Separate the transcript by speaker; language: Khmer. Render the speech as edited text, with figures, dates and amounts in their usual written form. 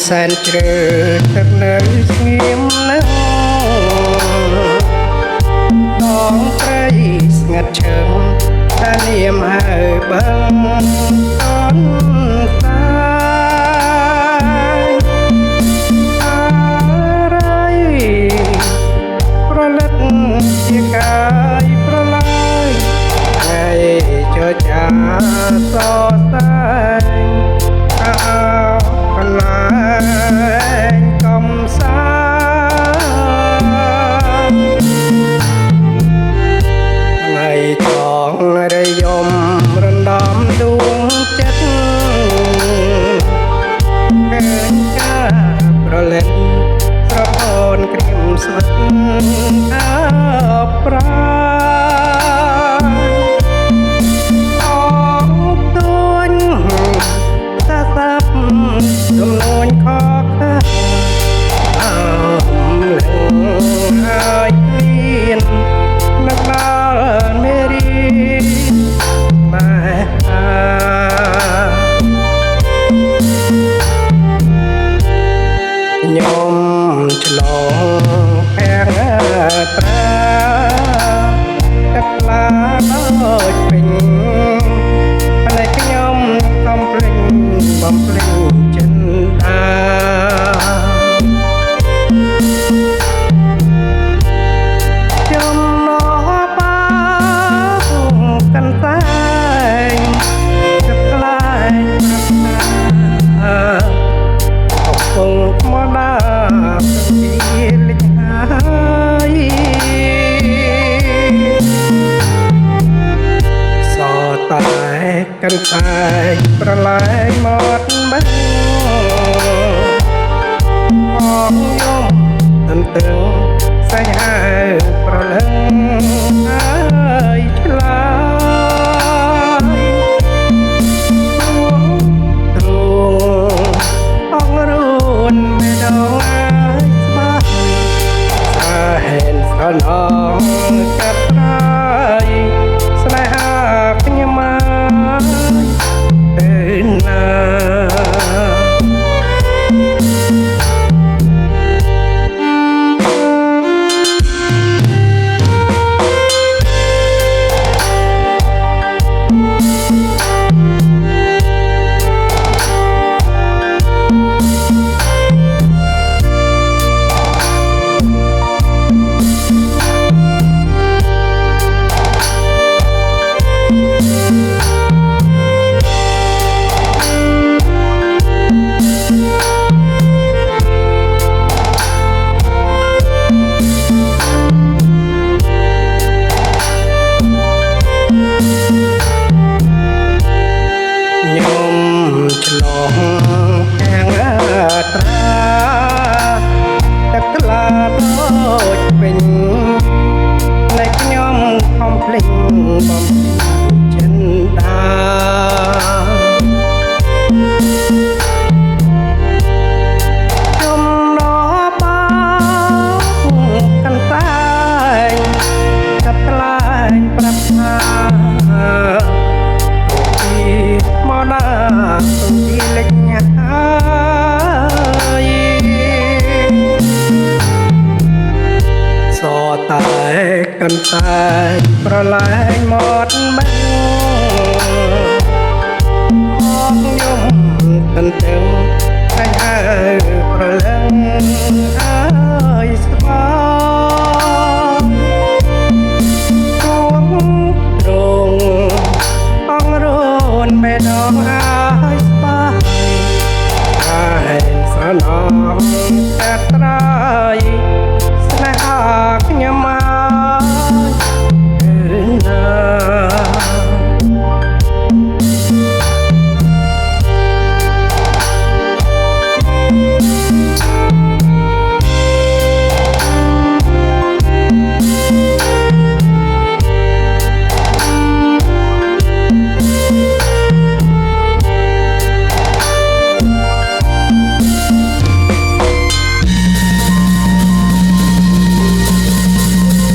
Speaker 1: សែនជ្រៅទឹកនៅស្ងៀមនៅដងត្រីស្ងាត់ឈឹងតែនាមហៅបឹងតនតាយอะไรប្រលិតជាកាយប្រឡាយហើយចរចាសរសើរអោកន្លែងកំសាន្តថ្ងៃចងរយំរំដំដួងចិត្តឃើញការប្រលិតស្រពូនក្រៀមស្វិតអើប្រាចំនួនខកអើលឹងហើយគ្មាននឹកដល់មេរីតែខ្ញុំឆ្លងខាងត្រាទឹកឡាដូចពេញតែខ្ញុំកំភ្លេចបំភ្លេចកាន់តែប្រឡាយមកបាត់ផងយំទន្ទឹងសាច់ហើប្រលឹងហើយឆ្លើយទ្រូងអងរួនមេដងហើយស្បាសាហេនស្រណងកាត់ត្រើយស្នេហាខ្ញុំទៅណាឆ្លងខាងត្រាទឹកថ្លាដូចពេញតែខ្ញុំខំភ្លេចបំចិនដាចំណបាកាន់តែទឹកថ្លាប្រាប់ថាមកដល់ទីលេចហើយសតែកាន់តែប្រឡាយមកបាំងអងយំទន្ទឹងតែហើយប្រលឹងហើយស្បា